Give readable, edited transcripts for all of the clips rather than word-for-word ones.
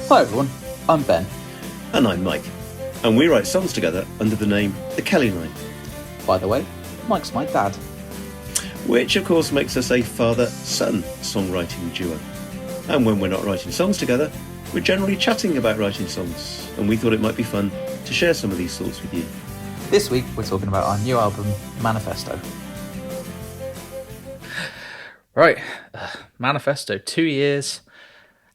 Hi everyone, I'm Ben. And I'm Mike. And we write songs together under the name The Kelly Line. By the way, Mike's my dad. Which of course makes us a father-son songwriting duo. And when we're not writing songs together, we're generally chatting about writing songs. And we thought it might be fun to share some of these thoughts with you. This week we're talking about our new album, Manifesto. Right, Manifesto, 2 years,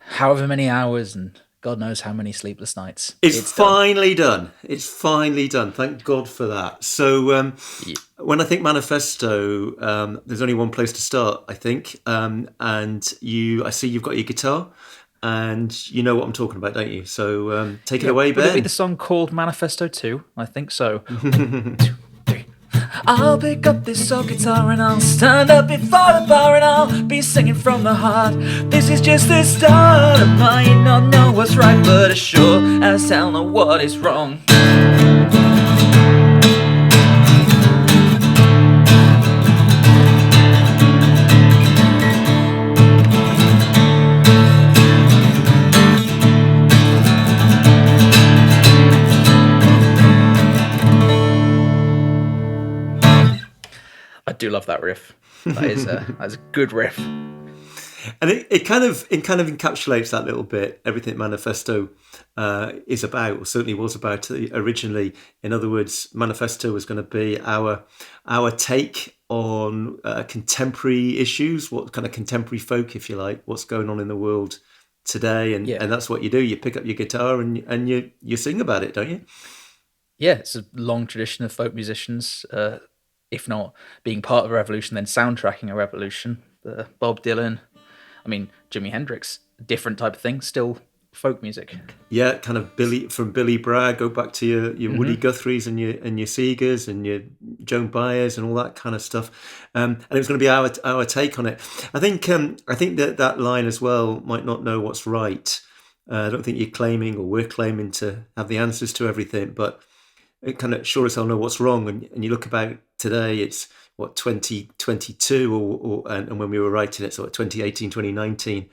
however many hours, and God knows how many sleepless nights. It's finally done. It's finally done. Thank God for that. So when I think Manifesto, there's only one place to start, I think. And I see you've got your guitar, and you know what I'm talking about, don't you? So take it away, Ben. Would it be the song called Manifesto 2? I think so. 1, 2, 3. I'll pick up this old guitar and I'll stand up before the bar and I'll be singing from the heart. This is just the start. I might not know what's right, but I sure as hell know what is wrong. I do love that riff. That's a good riff. And it kind of encapsulates that little bit, everything Manifesto is about, or certainly was about originally. In other words, Manifesto was going to be our take on contemporary issues, what kind of contemporary folk, if you like, what's going on in the world today. And that's what you do. You pick up your guitar and you sing about it, don't you? Yeah, it's a long tradition of folk musicians, if not being part of a revolution, then soundtracking a revolution. Bob Dylan, Jimi Hendrix, different type of thing, still folk music. Yeah, kind of Billy Bragg, go back to your Woody Guthries and your Seegers and your Joan Baez and all that kind of stuff. And it was going to be our take on it. I think that line as well, might not know what's right. I don't think you're claiming, or we're claiming, to have the answers to everything, but it kind of sure as hell know what's wrong. And you look about today, it's 2022, and when we were writing it, so 2018, 2019,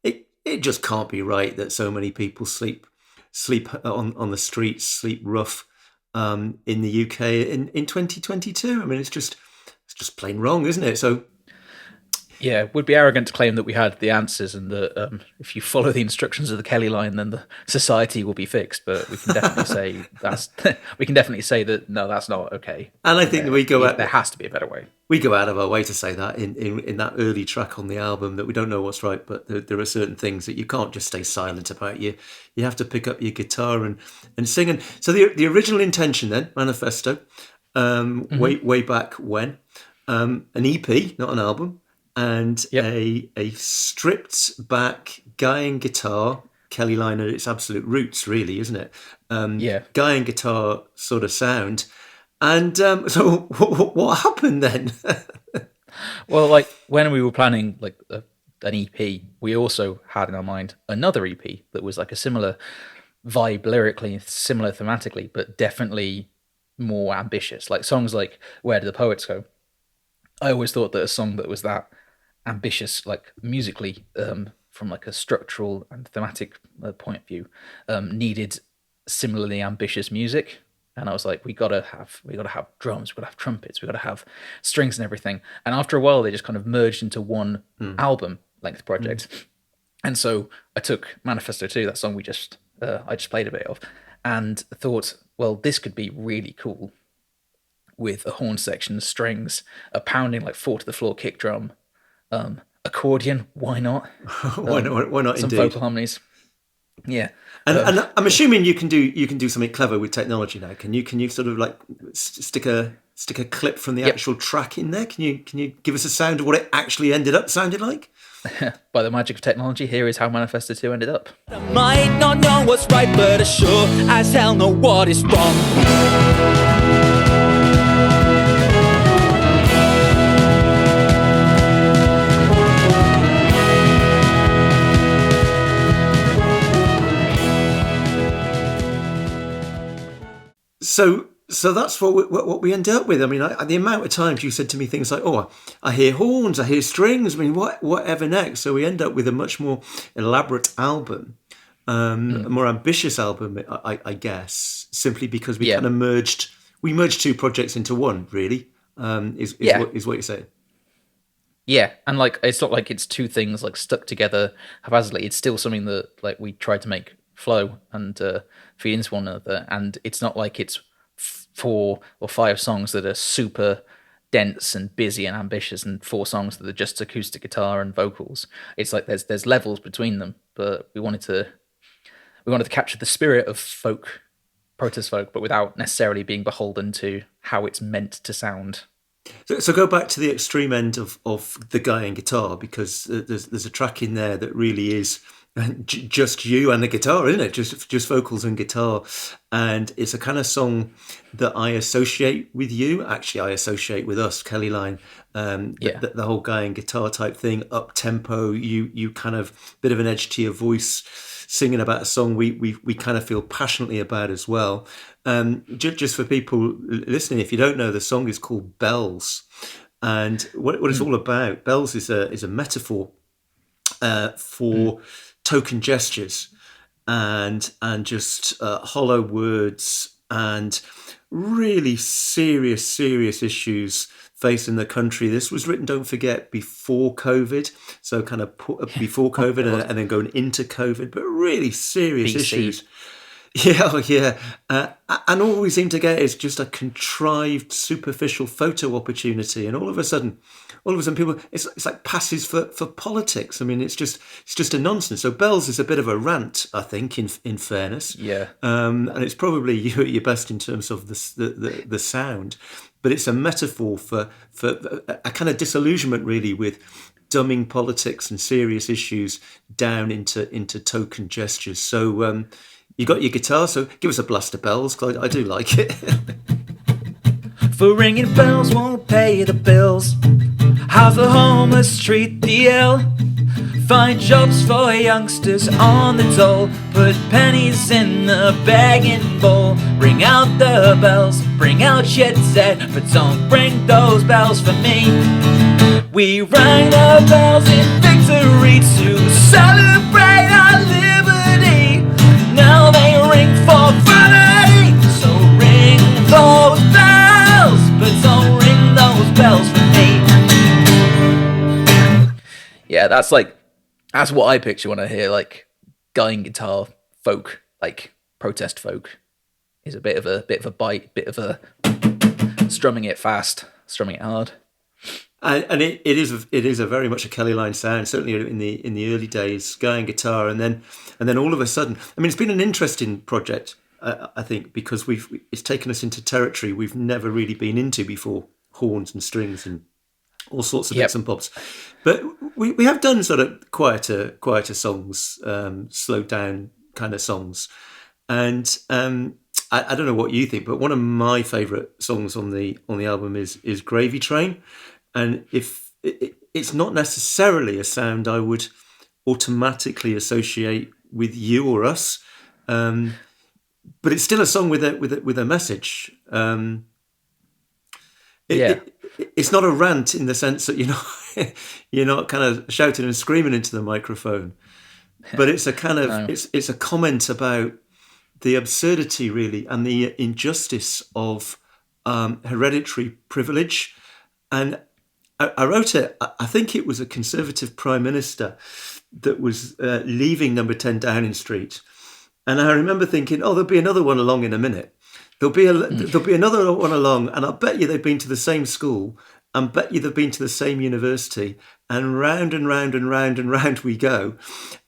it just can't be right that so many people sleep on the streets, sleep rough in the UK in 2022. It's just plain wrong, isn't it? So. Yeah, it would be arrogant to claim that we had the answers and that if you follow the instructions of the Kelly line, then the society will be fixed. But we can definitely say that no, that's not okay. And I think that there has to be a better way. We go out of our way to say that in that early track on the album, that we don't know what's right, but there are certain things that you can't just stay silent about. You have to pick up your guitar and sing. And so the original intention then, Manifesto, way back when, an EP, not an album. And a stripped back Guy and guitar, Kelly line at its absolute roots, really, isn't it? Guy and guitar sort of sound. And so what happened then? Well, when we were planning an EP, we also had in our mind another EP that was a similar vibe lyrically, similar thematically, but definitely more ambitious. Songs like Where Did the Poets Go? I always thought that a song that was that ambitious, musically, from a structural and thematic point of view, needed similarly ambitious music. And I was like, we gotta have drums, we gotta have trumpets, we gotta have strings and everything. And after a while, they just kind of merged into one album length project. And so I took Manifesto 2, that song I just played a bit of, and thought, well, this could be really cool with a horn section, strings, a pounding 4 to the floor kick drum. Accordion, why not? Why not? Some indeed. vocal harmonies. Yeah, and I'm assuming you can do something clever with technology now. Can you sort of stick a clip from the actual track in there? Can you give us a sound of what it actually ended up sounding like? By the magic of technology, here is how Manifesto 2 ended up. I might not know what's right, but I sure as hell know what is wrong. So that's what we end up with. The amount of times you said to me things like, "Oh, I hear horns, I hear strings." Whatever next? So we end up with a much more elaborate album. a more ambitious album, I guess, simply because we Yeah. kind of merged two projects into one. Really, Yeah. what you're saying. Yeah, and like it's not like it's two things like stuck together haphazardly. It's still something that like we try to make flow and feed into one another. And it's not like it's 4 or 5 songs that are super dense and busy and ambitious, and 4 songs that are just acoustic guitar and vocals. It's like there's levels between them, but we wanted to capture the spirit of folk, protest folk, but without necessarily being beholden to how it's meant to sound. So go back to the extreme end of the guy and guitar, because there's a track in there that really is just you and the guitar, isn't it? Just vocals and guitar, and it's a kind of song that I associate with you. Actually, I associate with us, Kelly Line. The whole guy and guitar type thing, up tempo. You kind of bit of an edge to your voice, singing about a song we kind of feel passionately about as well. Just for people listening, if you don't know, the song is called Bells, and what it's all about. Bells is a metaphor for token gestures and just hollow words and really serious issues facing the country. This was written, don't forget, before COVID, so kind of before COVID and then going into COVID, but really serious BC. issues. Yeah. And all we seem to get is just a contrived, superficial photo opportunity, and all of a sudden, people, it's like passes for politics. I mean, it's just a nonsense. So Bells is a bit of a rant, I think, in fairness. Yeah. And it's probably you at your best in terms of the sound, but it's a metaphor for a kind of disillusionment, really, with dumbing politics and serious issues down into token gestures. So. You got your guitar, so give us a blast of Bells, because I do like it. For ringing bells won't pay the bills. How's the homeless treat the ill? Find jobs for youngsters on the dole. Put pennies in the begging bowl. Ring out the bells, bring out your dead, but don't ring those bells for me. We rang the bells in victory to celebrate our liberty. Now they ring for vanity, so ring those bells, but don't ring those bells for me. Yeah, that's what I picture when I hear like guy and guitar folk, like protest folk. Is a bit of a bite, bit of a strumming it fast, strumming it hard. And it is a very much a Kelly Line sound, certainly in the early days, guy and guitar, and then all of a sudden, I mean, it's been an interesting project, I think, because it's taken us into territory we've never really been into before, horns and strings and all sorts of bits and bobs. But we have done sort of quieter songs, slowed down kind of songs, and I don't know what you think, but one of my favourite songs on the album is Gravy Train. And if it's not necessarily a sound I would automatically associate with you or us, but it's still a song with a message. It's not a rant in the sense that you're not kind of shouting and screaming into the microphone, but it's a kind of it's a comment about the absurdity, really, and the injustice of hereditary privilege. And I wrote it, I think it was a Conservative Prime Minister that was leaving number 10 Downing Street. And I remember thinking, there'll be another one along in a minute. There'll be another one along, and I'll bet you they've been to the same school, and bet you they've been to the same university, and round and round and round and round we go.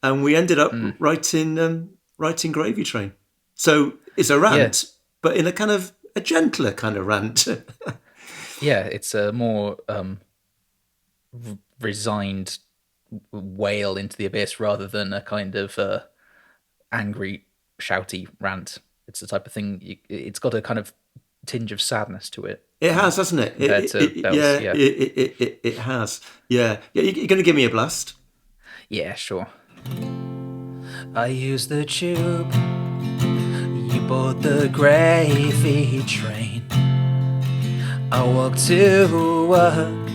And we ended up writing Gravy Train. So it's a rant, but in a kind of a gentler kind of rant. Yeah, it's a more resigned wail into the abyss rather than a kind of angry, shouty rant. It's the type of thing, it's got a kind of tinge of sadness to it. It has, hasn't it? It has. Yeah. You're going to give me a blast? Yeah, sure. I use the tube, you board the gravy train. I walk to work,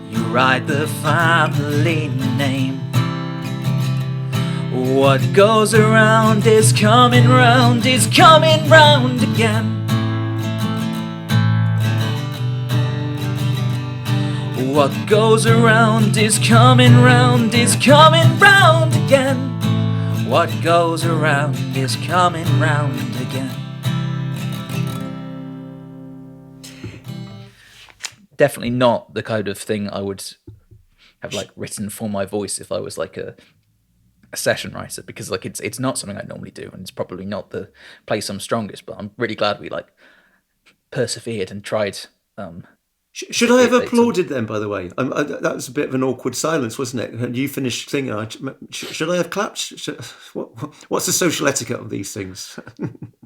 you write the family name. What goes around is coming round again. What goes around is coming round again. What goes around is coming round again. Definitely not the kind of thing I would have like written for my voice if I was like a session writer, because like it's not something I normally do, and it's probably not the place I'm strongest. But I'm really glad we like persevered and tried. Should I have applauded them, by the way? That was a bit of an awkward silence, wasn't it? And you finished singing. Should I have clapped? What's the social etiquette of these things?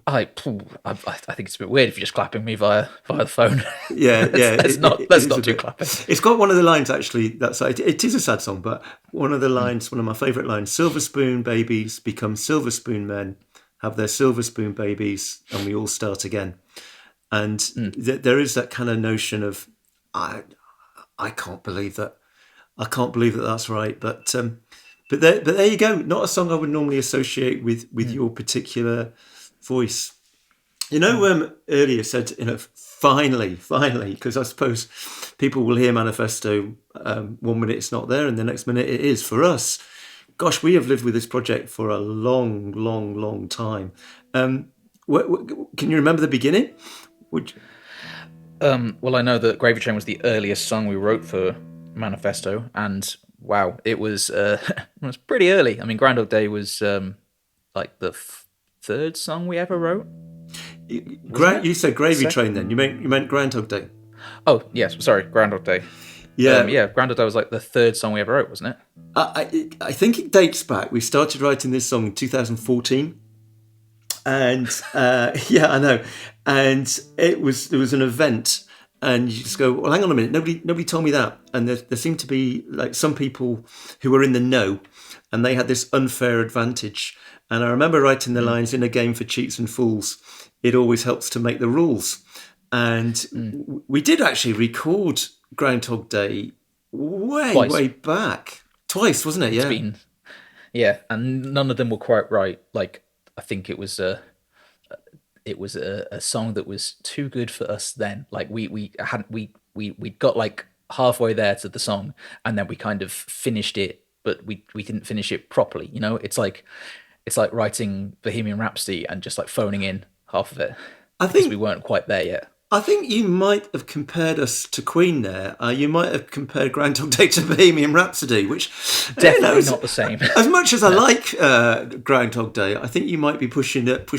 I think it's a bit weird if you're just clapping me via the phone. Yeah, let's not do clapping. It's got one of the lines actually. It is a sad song, but one of the lines, one of my favourite lines: "Silver spoon babies become silver spoon men, have their silver spoon babies, and we all start again." And there is that kind of notion of I can't believe that. I can't believe that that's right. But there you go. Not a song I would normally associate with your particular voice. You know, earlier said, finally, because I suppose people will hear Manifesto 1 minute it's not there and the next minute it is. For us, gosh, we have lived with this project for a long, long, long time. Can you remember the beginning? Well, I know that Gravy Train was the earliest song we wrote for Manifesto, and wow, it was it was pretty early. I mean, Groundhog Day was like the third song we ever wrote. You said Gravy Train, then you meant Groundhog Day. Oh yes, sorry, Groundhog Day. Yeah, Groundhog Day was like the third song we ever wrote, wasn't it? I think it dates back. We started writing this song in 2014. And yeah, I know. And there was an event, and you just go, well, hang on a minute, nobody told me that. And there seemed to be like some people who were in the know, and they had this unfair advantage. And I remember writing the lines, "In a game for cheats and fools, it always helps to make the rules." And we did actually record Groundhog Day way back. Twice, wasn't it? Yeah. And none of them were quite right. Like, I think it was a song that was too good for us then. Like we got like halfway there to the song, and then we kind of finished it, but we didn't finish it properly. You know, it's like writing Bohemian Rhapsody and just like phoning in half of it. I think we weren't quite there yet. I think you might have compared us to Queen there. You might have compared Groundhog Day to Bohemian Rhapsody, which definitely not the same. As much as I like Groundhog Day, I think you might be pushing it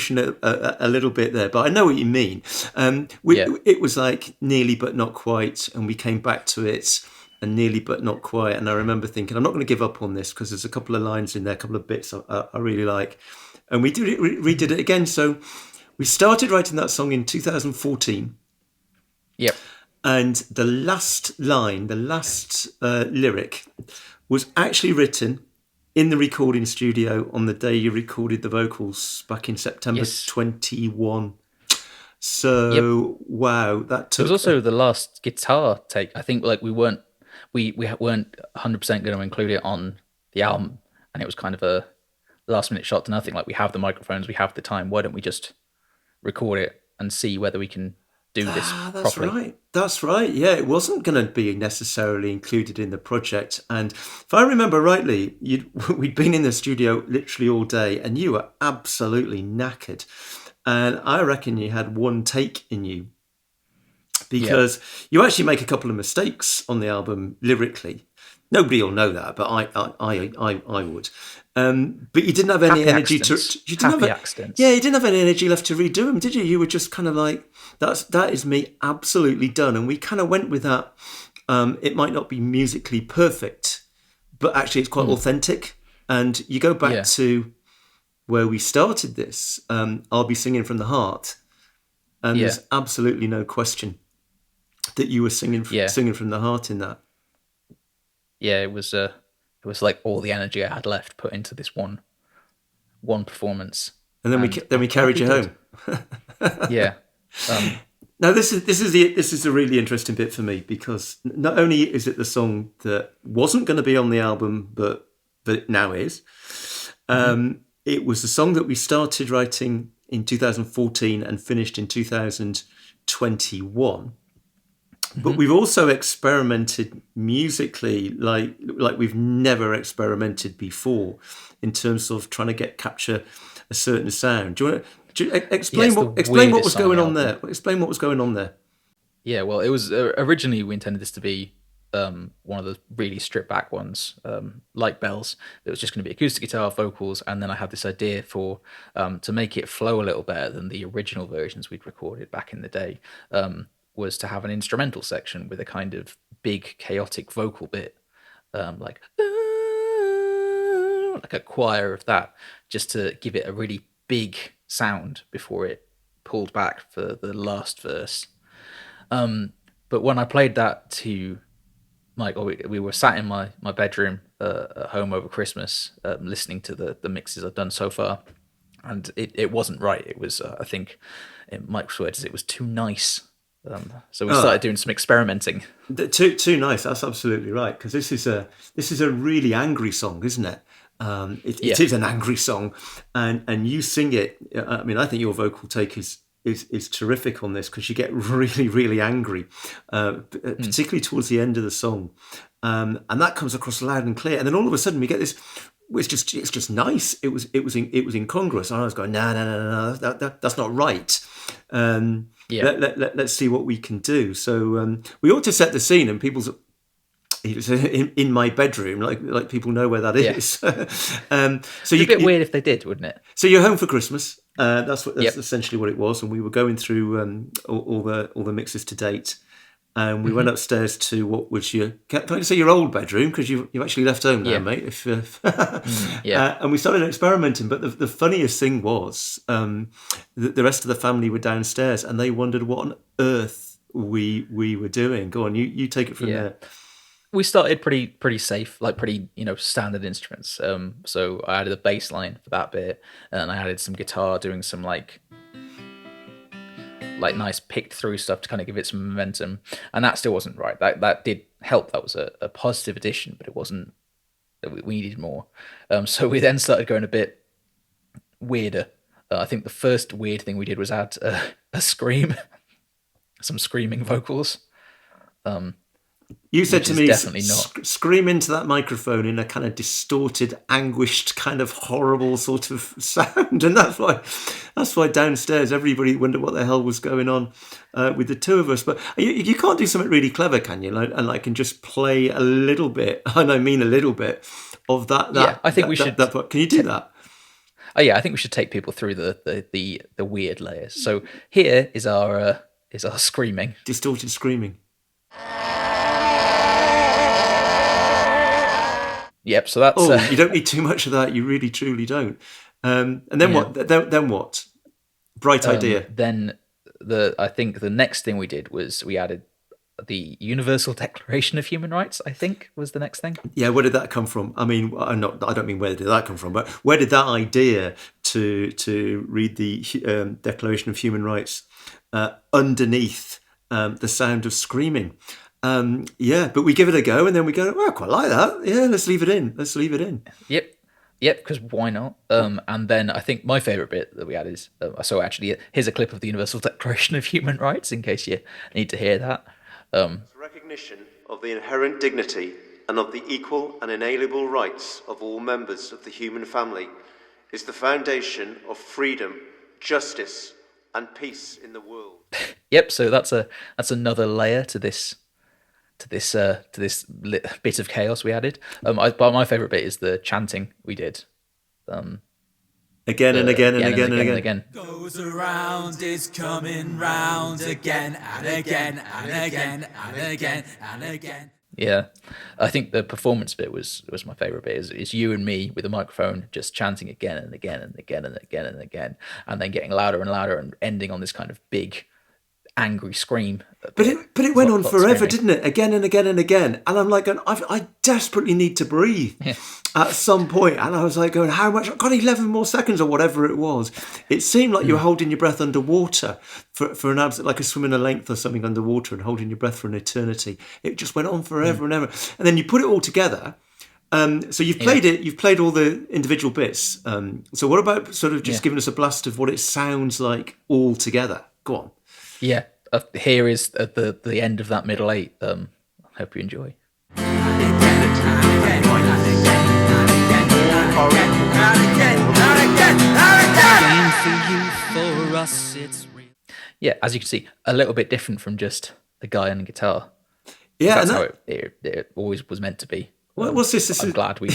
a little bit there. But I know what you mean. It was like nearly but not quite, and we came back to it, and nearly but not quite. And I remember thinking, I'm not going to give up on this because there's a couple of lines in there, a couple of bits I really like, and we redid it again. So we started writing that song in 2014. Yep. And the last line, the last lyric, was actually written in the recording studio on the day you recorded the vocals back in September 21. So, wow, that took... It was also the last guitar take. I think like we weren't 100% going to include it on the album, and it was kind of a last minute shot to nothing. Like, we have the microphones, we have the time. Why don't we just record it and see whether we can do this properly? That's right. Yeah, it wasn't going to be necessarily included in the project. And if I remember rightly, we'd been in the studio literally all day, and you were absolutely knackered. And I reckon you had one take in you, because you actually make a couple of mistakes on the album lyrically. Nobody will know that, but I would. But you didn't have any energy accidents. You didn't have any energy left to redo them, did you? You were just kind of like, that is me absolutely done. And we kind of went with that. It might not be musically perfect, but actually it's quite authentic. And you go back to where we started this. I'll be singing from the heart, and there's absolutely no question that you were singing from the heart in that. Yeah, it was like all the energy I had left put into this one performance. And then we carried you home. Yeah. Now this is a really interesting bit for me, because not only is it the song that wasn't going to be on the album, but it now is, It was a song that we started writing in 2014 and finished in 2021. But we've also experimented musically like we've never experimented before in terms of trying to capture a certain sound. Do you want to explain Yeah, explain what was going on there? Explain what was going on there. Yeah, well, it was originally we intended this to be one of the really stripped back ones, like Bells. It was just going to be acoustic guitar, vocals, and then I had this idea for to make it flow a little better than the original versions we'd recorded back in the day. Was to have an instrumental section with a kind of big chaotic vocal bit, like a choir of that, just to give it a really big sound before it pulled back for the last verse. But when I played that to Mike, we were sat in my bedroom at home over Christmas, listening to the mixes I've done so far, and it wasn't right. It was, I think, in Mike's words, it was too nice. So we started doing some experimenting. Too nice. That's absolutely right. Because this is a really angry song, isn't it? It is an angry song, and you sing it. I mean, I think your vocal take is terrific on this because you get really, really angry, particularly towards the end of the song, and that comes across loud and clear. And then all of a sudden we get this. It's just nice. It was incongruous. And I was going, no, that's not right. Let's see what we can do. So we ought to set the scene, and people's in my bedroom, like people know where that is. So it's a bit weird if they did, wouldn't it? So you're home for Christmas. That's essentially what it was, and we were going through all the mixes to date. And we went upstairs to what was can I say your old bedroom, because you've actually left home now, mate. And we started experimenting. But the funniest thing was the rest of the family were downstairs, and they wondered what on earth we were doing. Go on, you take it from there. We started pretty safe, like pretty standard instruments. So I added a bass line for that bit, and I added some guitar doing some like nice picked through stuff to kind of give it some momentum, and that still wasn't right. That did help. That was a positive addition, but it wasn't. We needed more. So we then started going a bit weirder. I think the first weird thing we did was add a scream, some screaming vocals. You said to me, definitely not. Scream into that microphone in a kind of distorted, anguished, kind of horrible sort of sound. And that's why downstairs everybody wondered what the hell was going on with the two of us. But you can't do something really clever, can you? And just play a little bit, and I mean a little bit, of that. I think we should. Can you do that? Oh yeah, I think we should take people through the weird layers. So here is our screaming, distorted screaming. Yep. So that's. You don't need too much of that. You really, truly don't. And then what? Then what? Bright idea. Then I think the next thing we did was we added the Universal Declaration of Human Rights. I think was the next thing. Yeah. Where did that come from? I mean, I don't mean where did that come from, but where did that idea to read the Declaration of Human Rights underneath the sound of screaming? But we give it a go, and then we go, I quite like that. Yeah, let's leave it in. Yep, because why not? And then I think my favourite bit that we had is, so actually, here's a clip of the Universal Declaration of Human Rights, in case you need to hear that. Recognition of the inherent dignity and of the equal and inalienable rights of all members of the human family is the foundation of freedom, justice, and peace in the world. Yep, so that's another layer to this bit of chaos we added. But my favourite bit is the chanting we did. Again and again. Goes around, is coming round again and again and again and again and again. Yeah, I think the performance bit was my favourite bit. Is you and me with a microphone just chanting again and again and again and again and again, and then getting louder and louder and ending on this kind of big angry scream. But it went on forever, didn't it? Again and again and again. And I'm like, I desperately need to breathe at some point. And I was like going, how much? I've got 11 more seconds or whatever it was. It seemed like you were holding your breath underwater for an absolute, like a swim in a length or something underwater and holding your breath for an eternity. It just went on forever and ever. And then you put it all together, So you've played it. You've played all the individual bits. So what about sort of just Yeah. giving us a blast of what it sounds like all together? Go on. Yeah. Here is the end of that middle eight. I hope you enjoy. Yeah, as you can see, a little bit different from just the guy on the guitar. Yeah, That's and how that, it always was meant to be. what's this? This I'm is glad we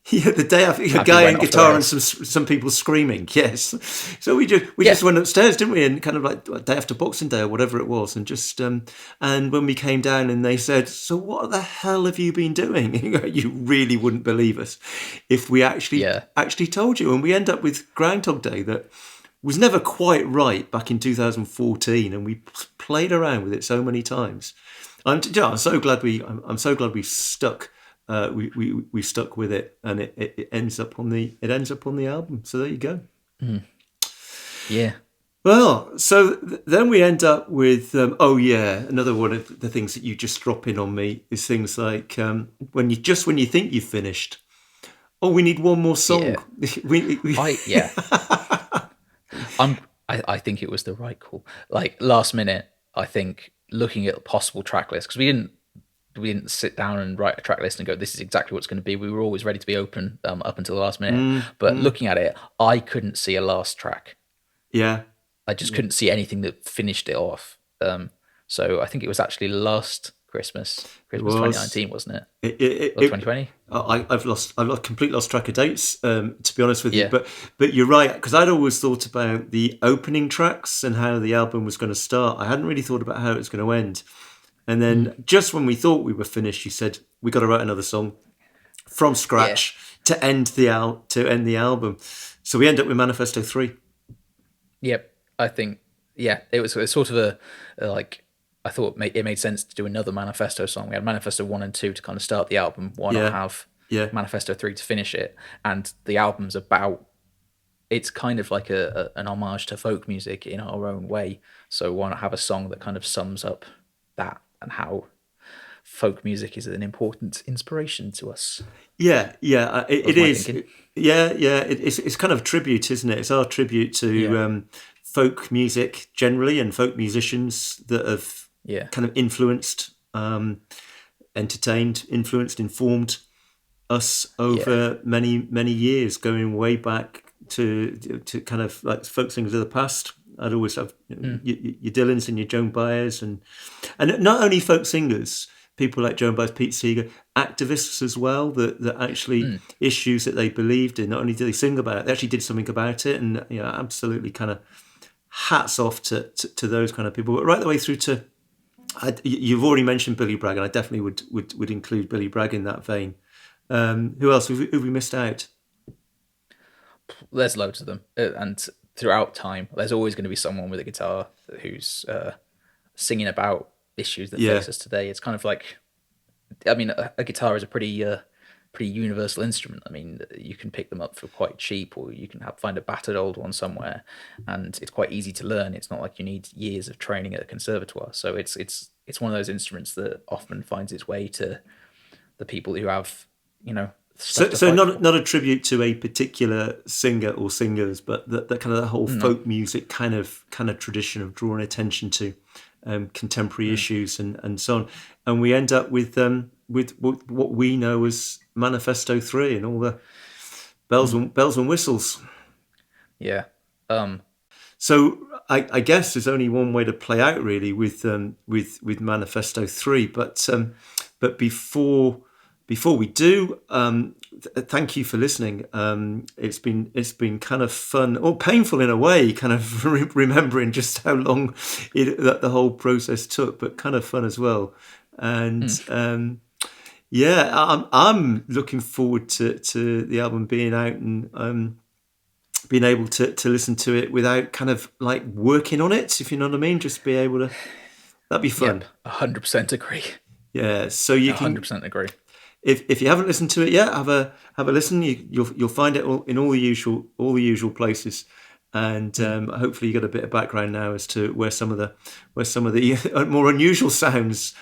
yeah, the day after a Glad we guy went and off the guitar and rails. some people screaming. Yes, so we just went upstairs, didn't we? And kind of like day after Boxing Day or whatever it was, and just and when we came down and they said, "So what the hell have you been doing?" You really wouldn't believe us if we actually told you. And we end up with Groundhog Day that was never quite right back in 2014, and we played around with it so many times. I'm so glad I'm so glad we stuck. We stuck with it, and it ends up on the album. So there you go. Yeah. Well, so then we end up with another one of the things that you just drop in on me is things like when you think you've finished. Oh, we need one more song. Yeah. I think it was the right call. Like last minute, I think looking at a possible track list, because we didn't sit down and write a track list and go, this is exactly what it's going to be. We were always ready to be open up until the last minute. But looking at it, I couldn't see a last track. Yeah. I just couldn't see anything that finished it off. So I think it was actually last Christmas 2019, wasn't it? Or 2020? I've completely lost track of dates, to be honest with you. Yeah. But you're right, because I'd always thought about the opening tracks and how the album was going to start. I hadn't really thought about how it was going to end. And then just when we thought we were finished, you said we got to write another song from scratch to end the album. So we end up with Manifesto 3. Yep. I think it was sort of I thought it made sense to do another Manifesto song. We had Manifesto 1 and 2 to kind of start the album. Why not have Manifesto 3 to finish it? And the album's it's kind of like an homage to folk music in our own way. So why not have a song that kind of sums up that and how folk music is an important inspiration to us? It is. It's kind of a tribute, isn't it? It's our tribute to folk music generally and folk musicians that have kind of influenced, entertained, influenced, informed us over many years, going way back to kind of like folk singers of the past. I'd always have your Dylans and your Joan Baez and not only folk singers, people like Joan Baez, Pete Seeger, activists as well, that actually issues that they believed in, not only did they sing about it, they actually did something about it. And absolutely kind of hats off to those kind of people. But right the way through to, you've already mentioned Billy Bragg, and I definitely would include Billy Bragg in that vein. Who else? Who we missed out? There's loads of them. And throughout time, there's always going to be someone with a guitar who's singing about issues that face us today. It's kind of like, I mean, a guitar is a pretty universal instrument. I mean, you can pick them up for quite cheap, or you can find a battered old one somewhere, and it's quite easy to learn. It's not like you need years of training at a conservatoire. So it's one of those instruments that often finds its way to the people who have, So not a tribute to a particular singer or singers, but the kind of the whole folk music kind of tradition of drawing attention to contemporary issues and so on. And we end up with what we know as Manifesto 3 and all the bells and whistles. Yeah. So I guess there's only one way to play out really with Manifesto 3, but before we do, thank you for listening. It's been kind of fun or painful in a way, kind of remembering just how long that the whole process took, but kind of fun as well. And I'm looking forward to the album being out and being able to listen to it without kind of like working on it, if you know what I mean. Just be able to. That'd be fun. 100% agree. Yeah, so you 100% agree. If you haven't listened to it yet, have a listen. You'll find it in all the usual places. and hopefully you got a bit of background now as to where some of the more unusual sounds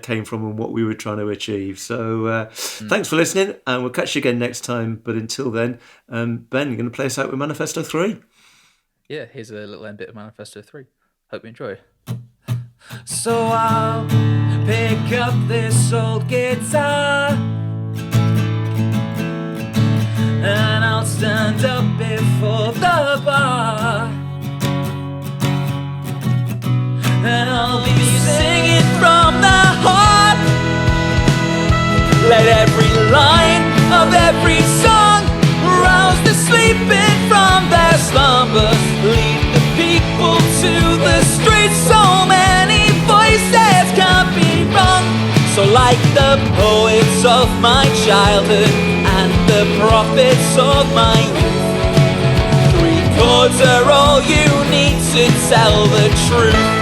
came from and what we were trying to achieve. So thanks for listening, and we'll catch you again next time. But until then, Ben, you're going to play us out with Manifesto 3. Yeah, here's a little end bit of Manifesto 3. Hope you enjoy. So I'll pick up this old guitar and I'll stand up before the bar and I'll be singing from the heart. Let every line of every song rouse the sleeping from their slumbers. Lead the people to the streets. So many voices can't be wrong. So like the poets of my childhood and the prophets of my youth, 3 chords are all you need to tell the truth.